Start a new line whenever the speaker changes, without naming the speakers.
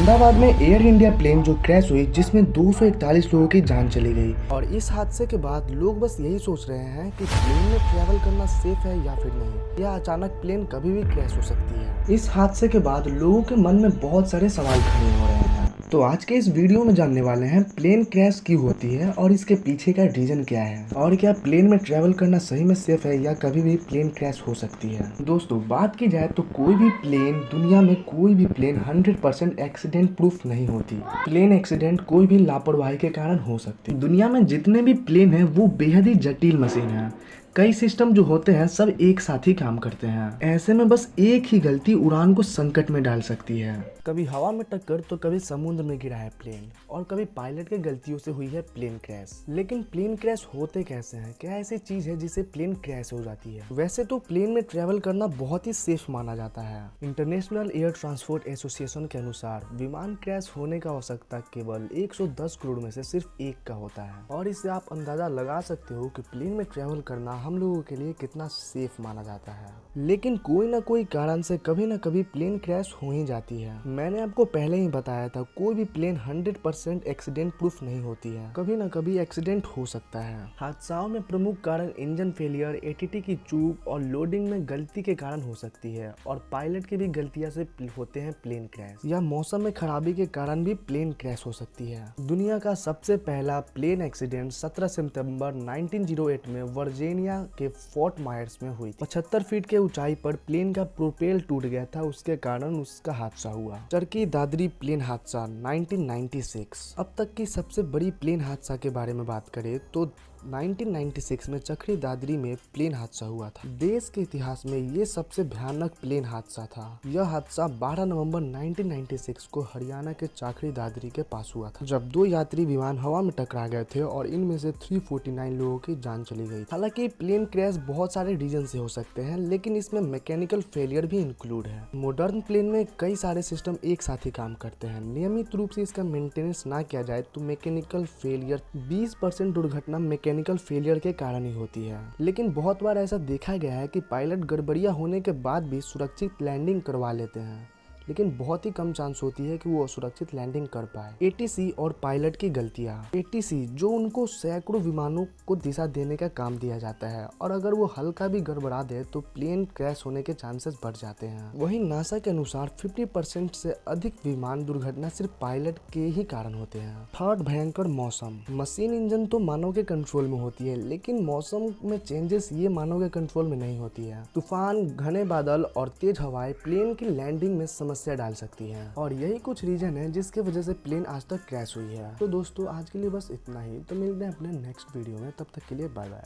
अहमदाबाद में air India plane जो crash हुई जिसमें 241 लोगों की जान चली गई और इस हादसे के बाद लोग बस यही सोच रहे हैं कि प्लेन में ट्रैवल करना सेफ है या फिर नहीं, या अचानक प्लेन कभी भी क्रैश हो सकती है। इस हादसे के बाद लोगों के मन में बहुत सारे सवाल खड़े हो रहे हैं। तो आज के इस वीडियो में जानने वाले हैं प्लेन क्रैश क्यों होती है और इसके पीछे का रीजन क्या है, और क्या प्लेन में ट्रैवल करना सही में सेफ है या कभी भी प्लेन क्रैश हो सकती है। दोस्तों, बात की जाए तो कोई भी प्लेन, दुनिया में कोई भी प्लेन 100% एक्सीडेंट प्रूफ नहीं होती। प्लेन एक्सीडेंट कोई भी लापरवाही के कारण हो सकती है। दुनिया में जितने भी प्लेन हैं वो बेहद ही जटिल मशीन है। कई सिस्टम जो होते हैं सब एक साथ ही काम करते हैं। ऐसे में बस एक ही गलती उड़ान को संकट में डाल सकती है। कभी हवा में टक्कर तो कभी समुद्र में गिरा है प्लेन, और कभी पायलट के गलतियों से हुई है प्लेन क्रैश। लेकिन प्लेन क्रैश होते कैसे हैं? क्या ऐसी चीज है जिससे प्लेन क्रैश हो जाती है? वैसे तो प्लेन में ट्रेवल करना बहुत ही सेफ माना जाता है। इंटरनेशनल एयर ट्रांसपोर्ट एसोसिएशन के अनुसार विमान क्रैश होने का आवश्यकता केवल 110 करोड़ में से सिर्फ एक का होता है, और इससे आप अंदाजा लगा सकते हो कि प्लेन में ट्रेवल करना हम लोगों के लिए कितना सेफ माना जाता है। लेकिन कोई ना कोई कारण से कभी ना कभी प्लेन क्रैश हो ही जाती है। मैंने आपको पहले ही बताया था, कोई भी प्लेन 100% एक्सीडेंट प्रूफ नहीं होती है। कभी ना कभी एक्सीडेंट हो सकता है। हादसाओं में प्रमुख कारण इंजन फेलियर, एटीटी की चूक और लोडिंग में गलती के कारण हो सकती है, और पायलट की भी गलतियां से होते हैं प्लेन क्रैश, या मौसम में खराबी के कारण भी प्लेन क्रैश हो सकती है। दुनिया का सबसे पहला प्लेन एक्सीडेंट 17 सितंबर 1908 में वर्जीनिया के फोर्ट मायर्स में हुई थी। 75 फीट के ऊंचाई पर प्लेन का प्रोपेल टूट गया था, उसके कारण उसका हादसा हुआ। चरखी दादरी प्लेन हादसा 1996। अब तक की सबसे बड़ी प्लेन हादसा के बारे में बात करें तो 1996 में चरखी दादरी में प्लेन हादसा हुआ था। देश के इतिहास में ये सबसे भयानक प्लेन हादसा था। यह हादसा 12 नवंबर 1996 को हरियाणा के चरखी दादरी के पास हुआ था, जब दो यात्री विमान हवा में टकरा गए थे और इनमें से 349 लोगों की जान चली गई। हालांकि प्लेन क्रैश बहुत सारे रीजन से हो सकते हैं, लेकिन इसमें मैकेनिकल फेलियर भी इंक्लूड है। मॉडर्न प्लेन में कई सारे सिस्टम एक साथ ही काम करते हैं। नियमित रूप से इसका मेंटेनेंस ना किया जाए तो मैकेनिकल फेलियर 20% दुर्घटना मैकेनिकल फेलियर के कारण ही होती है। लेकिन बहुत बार ऐसा देखा गया है कि पायलट गड़बड़ियां होने के बाद भी सुरक्षित लैंडिंग करवा लेते हैं, लेकिन बहुत ही कम चांस होती है कि वो सुरक्षित लैंडिंग कर पाए। एटीसी और पायलट की गलतियां। एटीसी जो उनको सैकड़ों विमानों को दिशा देने का काम दिया जाता है, और अगर वो हल्का भी गड़बड़ा दे तो प्लेन क्रैश होने के चांसेस बढ़ जाते हैं। वहीं नासा के अनुसार 50% से अधिक विमान दुर्घटना सिर्फ पायलट के ही कारण होते हैं। थर्ड, भयंकर मौसम। मशीन इंजन तो मानव के कंट्रोल में होती है, लेकिन मौसम में चेंजेस ये मानव के कंट्रोल में नहीं होती है। तूफान, घने बादल और तेज हवाएं प्लेन की लैंडिंग में समस्या डाल सकती हैं, और यही कुछ रीजन है जिसकी वजह से प्लेन आज तक क्रैश हुई है। तो दोस्तों, आज के लिए बस इतना ही। तो मिलते हैं अपने नेक्स्ट वीडियो में, तब तक के लिए बाय बाय।